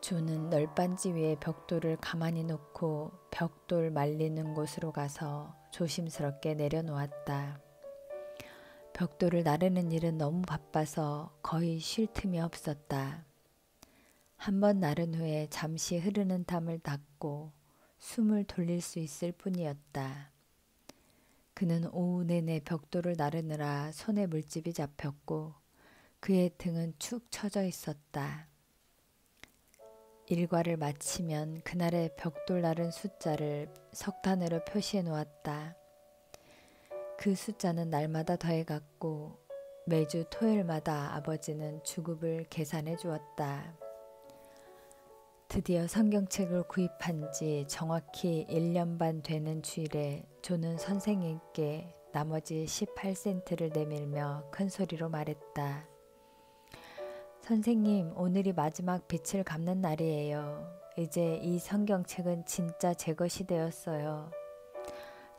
존은 널빤지 위에 벽돌을 가만히 놓고 벽돌 말리는 곳으로 가서 조심스럽게 내려놓았다. 벽돌을 나르는 일은 너무 바빠서 거의 쉴 틈이 없었다. 한 번 나른 후에 잠시 흐르는 땀을 닦고 숨을 돌릴 수 있을 뿐이었다. 그는 오후 내내 벽돌을 나르느라 손에 물집이 잡혔고 그의 등은 축 처져 있었다. 일과를 마치면 그날의 벽돌 나른 숫자를 석탄으로 표시해 놓았다. 그 숫자는 날마다 더해갔고 매주 토요일마다 아버지는 주급을 계산해 주었다. 드디어 성경책을 구입한 지 정확히 1년 반 되는 주일에 존은 선생님께 나머지 18센트를 내밀며 큰 소리로 말했다. 선생님, 오늘이 마지막 빚을 갚는 날이에요. 이제 이 성경책은 진짜 제 것이 되었어요.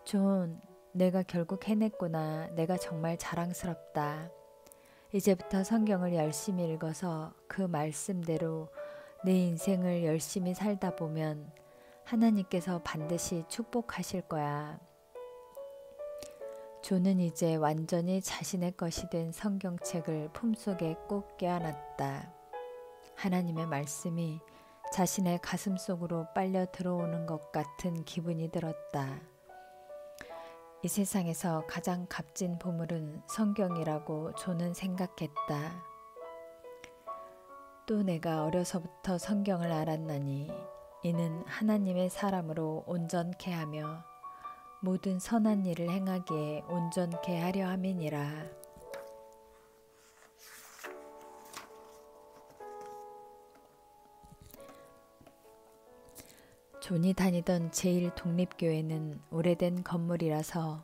존, 내가 결국 해냈구나. 내가 정말 자랑스럽다. 이제부터 성경을 열심히 읽어서 그 말씀대로 내 인생을 열심히 살다 보면 하나님께서 반드시 축복하실 거야. 존은 이제 완전히 자신의 것이 된 성경책을 품속에 꼭 껴안았다. 하나님의 말씀이 자신의 가슴 속으로 빨려 들어오는 것 같은 기분이 들었다. 이 세상에서 가장 값진 보물은 성경이라고 존은 생각했다. 또 내가 어려서부터 성경을 알았나니 이는 하나님의 사람으로 온전케 하며 모든 선한 일을 행하기에 온전케 하려 함이니라. 존이 다니던 제1독립교회는 오래된 건물이라서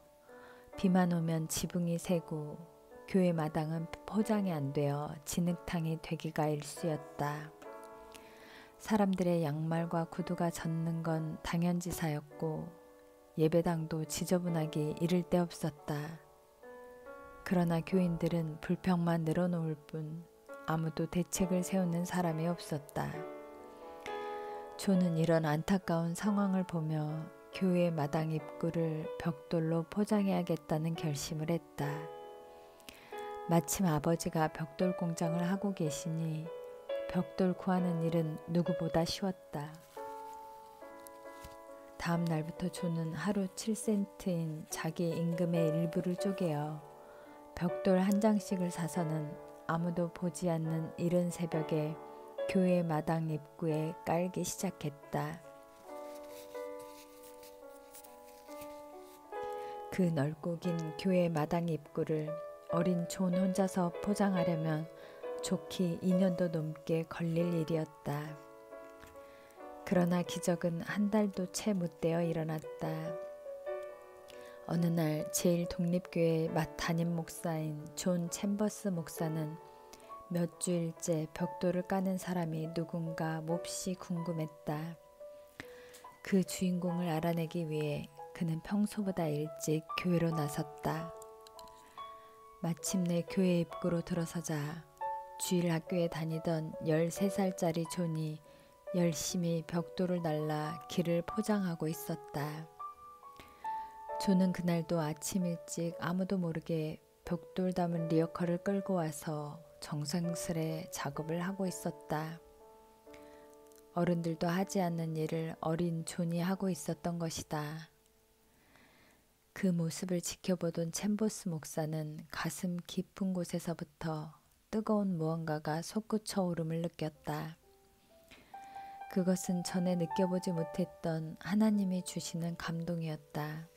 비만 오면 지붕이 새고 교회 마당은 포장이 안 되어 진흙탕이 되기가 일쑤였다. 사람들의 양말과 구두가 젖는 건 당연지사였고 예배당도 지저분하기 이를 데 없었다. 그러나 교인들은 불평만 늘어놓을 뿐 아무도 대책을 세우는 사람이 없었다. 존은 이런 안타까운 상황을 보며 교회 마당 입구를 벽돌로 포장해야겠다는 결심을 했다. 마침 아버지가 벽돌 공장을 하고 계시니 벽돌 구하는 일은 누구보다 쉬웠다. 다음 날부터 존은 하루 7센트인 자기 임금의 일부를 쪼개어 벽돌 한 장씩을 사서는 아무도 보지 않는 이른 새벽에 교회 마당 입구에 깔기 시작했다. 그 넓고 긴 교회 마당 입구를 어린 존 혼자서 포장하려면 좋기 2년도 넘게 걸릴 일이었다. 그러나 기적은 한 달도 채 못 되어 일어났다. 어느 날 제1독립교회 담임 목사인 존 챔버스 목사는 몇 주일째 벽돌을 까는 사람이 누군가 몹시 궁금했다. 그 주인공을 알아내기 위해 그는 평소보다 일찍 교회로 나섰다. 마침내 교회 입구로 들어서자 주일 학교에 다니던 13살짜리 존이 열심히 벽돌을 날라 길을 포장하고 있었다. 존은 그날도 아침 일찍 아무도 모르게 벽돌 담은 리어커를 끌고 와서 정성스레 작업을 하고 있었다. 어른들도 하지 않는 일을 어린 존이 하고 있었던 것이다. 그 모습을 지켜보던 챔버스 목사는 가슴 깊은 곳에서부터 뜨거운 무언가가 솟구쳐 오름을 느꼈다. 그것은 전에 느껴보지 못했던 하나님이 주시는 감동이었다.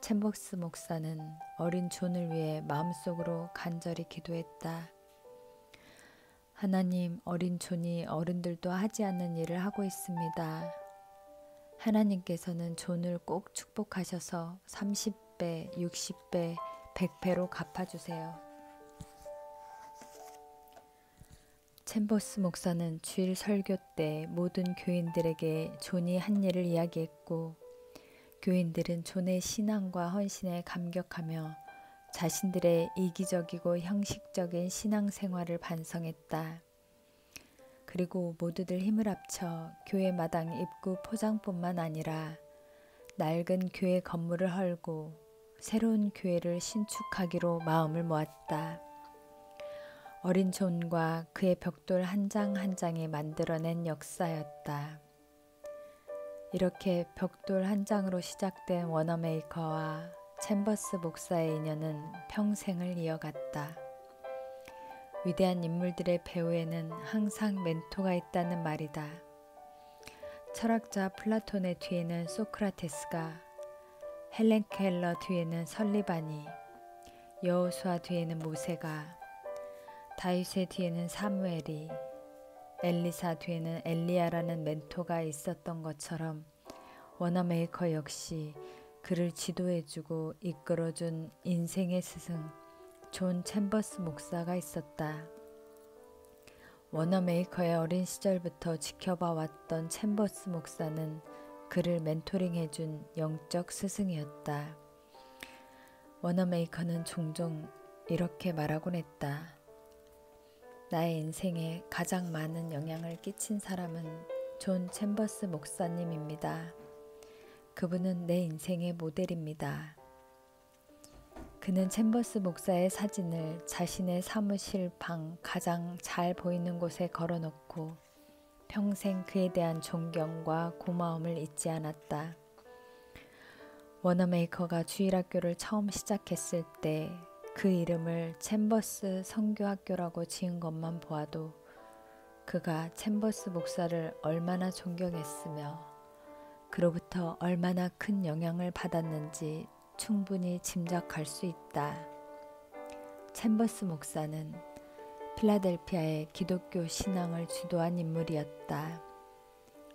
챔버스 목사는 어린 존을 위해 마음속으로 간절히 기도했다. 하나님, 어린 존이 어른들도 하지 않는 일을 하고 있습니다. 하나님께서는 존을 꼭 축복하셔서 30배, 60배, 100배로 갚아주세요. 챔버스 목사는 주일 설교 때 모든 교인들에게 존이 한 일을 이야기했고 교인들은 존의 신앙과 헌신에 감격하며 자신들의 이기적이고 형식적인 신앙생활을 반성했다. 그리고 모두들 힘을 합쳐 교회 마당 입구 포장뿐만 아니라 낡은 교회 건물을 헐고 새로운 교회를 신축하기로 마음을 모았다. 어린 존과 그의 벽돌 한 장 한 장이 만들어낸 역사였다. 이렇게 벽돌 한 장으로 시작된 워너메이커와 챔버스 목사의 인연은 평생을 이어갔다. 위대한 인물들의 배후에는 항상 멘토가 있다는 말이다. 철학자 플라톤의 뒤에는 소크라테스가, 헬렌 켈러 뒤에는 설리반이, 여호수아 뒤에는 모세가, 다윗의 뒤에는 사무엘이, 엘리사 뒤에는 엘리야라는 멘토가 있었던 것처럼 워너메이커 역시 그를 지도해주고 이끌어준 인생의 스승 존 챔버스 목사가 있었다. 워너메이커의 어린 시절부터 지켜봐왔던 챔버스 목사는 그를 멘토링해준 영적 스승이었다. 워너메이커는 종종 이렇게 말하곤 했다. 나의 인생에 가장 많은 영향을 끼친 사람은 존 챔버스 목사님입니다. 그분은 내 인생의 모델입니다. 그는 챔버스 목사의 사진을 자신의 사무실 방 가장 잘 보이는 곳에 걸어놓고 평생 그에 대한 존경과 고마움을 잊지 않았다. 워너메이커가 주일학교를 처음 시작했을 때 그 이름을 챔버스 선교학교라고 지은 것만 보아도 그가 챔버스 목사를 얼마나 존경했으며 그로부터 얼마나 큰 영향을 받았는지 충분히 짐작할 수 있다. 챔버스 목사는 필라델피아의 기독교 신앙을 주도한 인물이었다.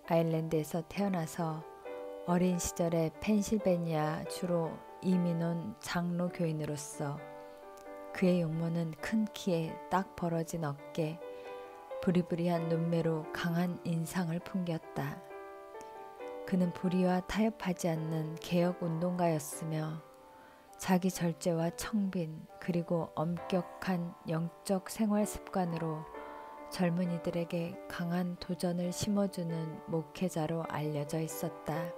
아일랜드에서 태어나서 어린 시절에 펜실베니아 주로 이민 온 장로 교인으로서 그의 용모는 큰 키에 딱 벌어진 어깨, 부리부리한 눈매로 강한 인상을 풍겼다. 그는 불의와 타협하지 않는 개혁 운동가였으며 자기 절제와 청빈 그리고 엄격한 영적 생활 습관으로 젊은이들에게 강한 도전을 심어주는 목회자로 알려져 있었다.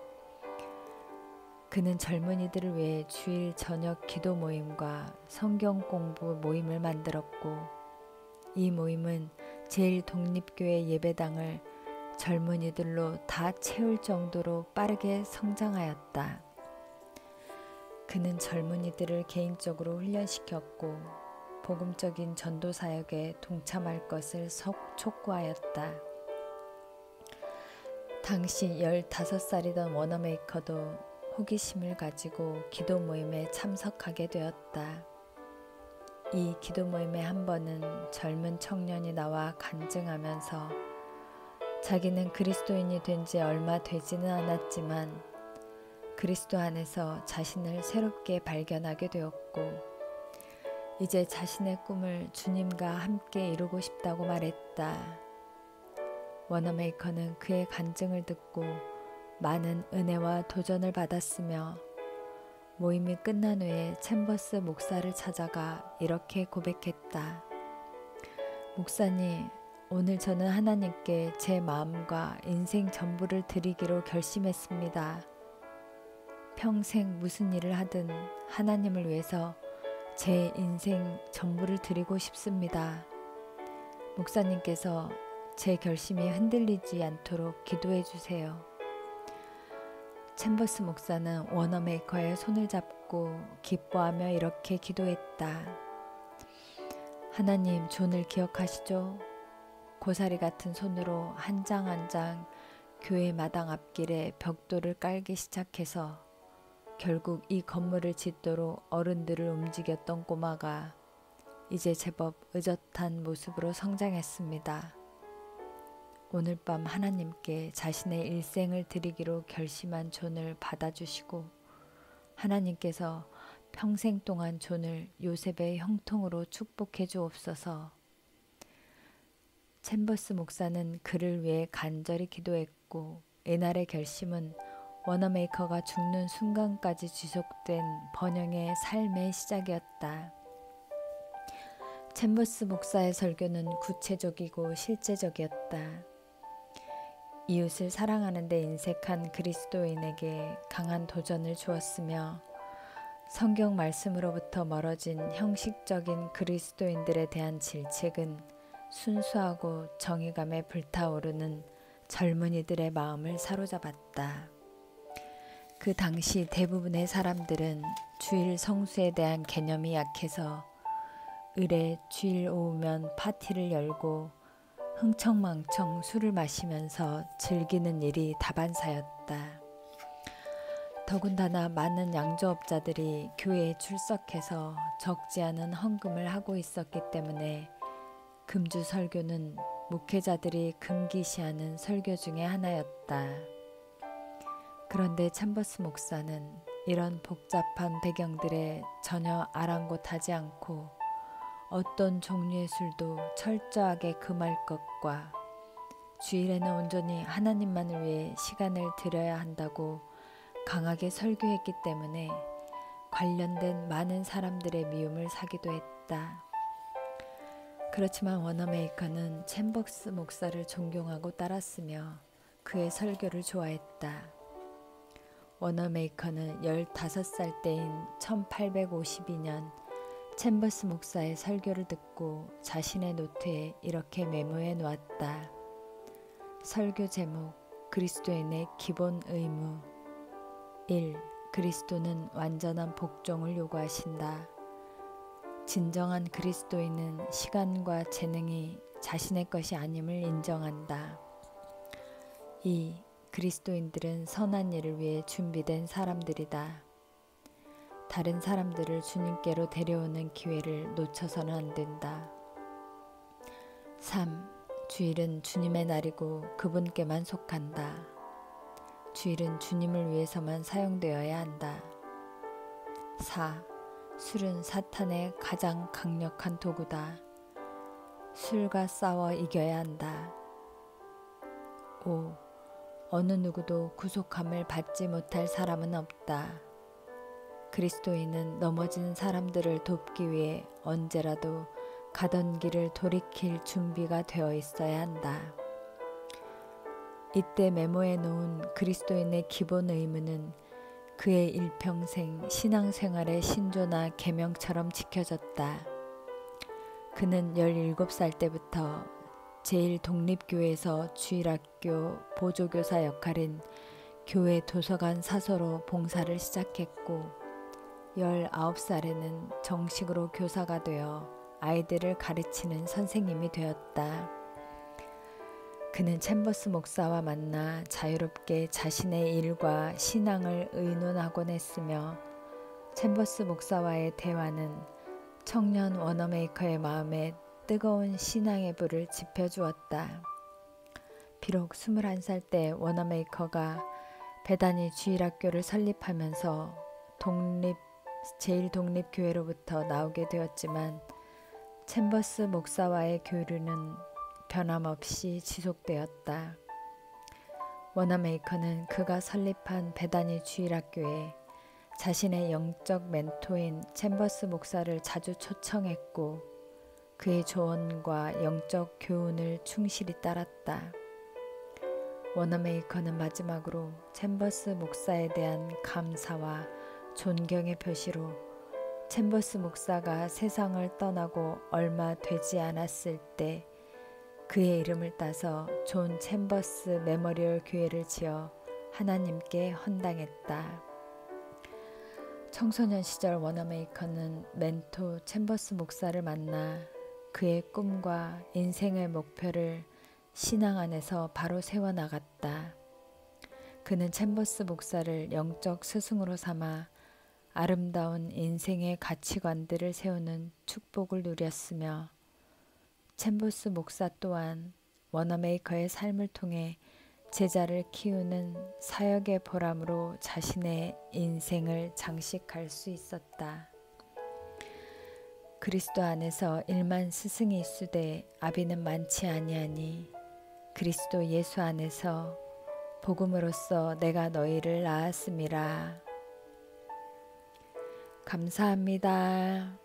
그는 젊은이들을 위해 주일 저녁 기도 모임과 성경 공부 모임을 만들었고, 이 모임은 제1독립교회 예배당을 젊은이들로 다 채울 정도로 빠르게 성장하였다. 그는 젊은이들을 개인적으로 훈련시켰고 복음적인 전도 사역에 동참할 것을 촉구하였다. 당시 15살이던 워너메이커도 호기심을 가지고 기도 모임에 참석하게 되었다. 이 기도 모임에 한 번은 젊은 청년이 나와 간증하면서 자기는 그리스도인이 된 지 얼마 되지는 않았지만 그리스도 안에서 자신을 새롭게 발견하게 되었고 이제 자신의 꿈을 주님과 함께 이루고 싶다고 말했다. 워너메이커는 그의 간증을 듣고 많은 은혜와 도전을 받았으며 모임이 끝난 후에 챔버스 목사를 찾아가 이렇게 고백했다. 목사님, 오늘 저는 하나님께 제 마음과 인생 전부를 드리기로 결심했습니다. 평생 무슨 일을 하든 하나님을 위해서 제 인생 전부를 드리고 싶습니다. 목사님께서 제 결심이 흔들리지 않도록 기도해 주세요. 챔버스 목사는 워너메이커의 손을 잡고 기뻐하며 이렇게 기도했다. 하나님, 존을 기억하시죠? 고사리 같은 손으로 한 장 한 장 교회 마당 앞길에 벽돌을 깔기 시작해서 결국 이 건물을 짓도록 어른들을 움직였던 꼬마가 이제 제법 의젓한 모습으로 성장했습니다. 오늘 밤 하나님께 자신의 일생을 드리기로 결심한 존을 받아주시고 하나님께서 평생 동안 존을 요셉의 형통으로 축복해 주옵소서. 챔버스 목사는 그를 위해 간절히 기도했고 이날의 결심은 워너메이커가 죽는 순간까지 지속된 번영의 삶의 시작이었다. 챔버스 목사의 설교는 구체적이고 실제적이었다. 이웃을 사랑하는 데 인색한 그리스도인에게 강한 도전을 주었으며 성경 말씀으로부터 멀어진 형식적인 그리스도인들에 대한 질책은 순수하고 정의감에 불타오르는 젊은이들의 마음을 사로잡았다. 그 당시 대부분의 사람들은 주일 성수에 대한 개념이 약해서 을에 주일 오후면 파티를 열고 흥청망청 술을 마시면서 즐기는 일이 다반사였다. 더군다나 많은 양조업자들이 교회에 출석해서 적지 않은 헌금을 하고 있었기 때문에 금주 설교는 목회자들이 금기시하는 설교 중에 하나였다. 그런데 챔버스 목사는 이런 복잡한 배경들에 전혀 아랑곳하지 않고 어떤 종류의 술도 철저하게 금할 것과 주일에는 온전히 하나님만을 위해 시간을 들여야 한다고 강하게 설교했기 때문에 관련된 많은 사람들의 미움을 사기도 했다. 그렇지만 워너메이커는 챔버스 목사를 존경하고 따랐으며 그의 설교를 좋아했다. 워너메이커는 15살 때인 1852년 챔버스 목사의 설교를 듣고 자신의 노트에 이렇게 메모해 놓았다. 설교 제목: 그리스도인의 기본 의무. 1. 그리스도는 완전한 복종을 요구하신다. 진정한 그리스도인은 시간과 재능이 자신의 것이 아님을 인정한다. 2. 그리스도인들은 선한 일을 위해 준비된 사람들이다. 다른 사람들을 주님께로 데려오는 기회를 놓쳐서는 안 된다. 3. 주일은 주님의 날이고 그분께만 속한다. 주일은 주님을 위해서만 사용되어야 한다. 4. 술은 사탄의 가장 강력한 도구다. 술과 싸워 이겨야 한다. 5. 어느 누구도 구속함을 받지 못할 사람은 없다. 그리스도인은 넘어진 사람들을 돕기 위해 언제라도 가던 길을 돌이킬 준비가 되어 있어야 한다. 이때 메모해 놓은 그리스도인의 기본 의무는 그의 일평생 신앙생활의 신조나 계명처럼 지켜졌다. 그는 17살 때부터 제1독립교회에서 주일학교 보조교사 역할인 교회 도서관 사서로 봉사를 시작했고 19살에는 정식으로 교사가 되어 아이들을 가르치는 선생님이 되었다. 그는 챔버스 목사와 만나 자유롭게 자신의 일과 신앙을 의논하곤 했으며 챔버스 목사와의 대화는 청년 워너메이커의 마음에 뜨거운 신앙의 불을 지펴주었다. 비록 21살 때 워너메이커가 베다니 주일학교를 설립하면서 제1독립교회로부터 나오게 되었지만 챔버스 목사와의 교류는 변함없이 지속되었다. 워너메이커는 그가 설립한 베다니 주일학교에 자신의 영적 멘토인 챔버스 목사를 자주 초청했고 그의 조언과 영적 교훈을 충실히 따랐다. 워너메이커는 마지막으로 챔버스 목사에 대한 감사와 존경의 표시로 챔버스 목사가 세상을 떠나고 얼마 되지 않았을 때 그의 이름을 따서 존 챔버스 메모리얼 교회를 지어 하나님께 헌당했다. 청소년 시절 워너메이커는 멘토 챔버스 목사를 만나 그의 꿈과 인생의 목표를 신앙 안에서 바로 세워나갔다. 그는 챔버스 목사를 영적 스승으로 삼아 아름다운 인생의 가치관들을 세우는 축복을 누렸으며 챔버스 목사 또한 워너메이커의 삶을 통해 제자를 키우는 사역의 보람으로 자신의 인생을 장식할 수 있었다. 그리스도 안에서 일만 스승이 있으되 아비는 많지 아니하니 그리스도 예수 안에서 복음으로써 내가 너희를 낳았음이라. 감사합니다.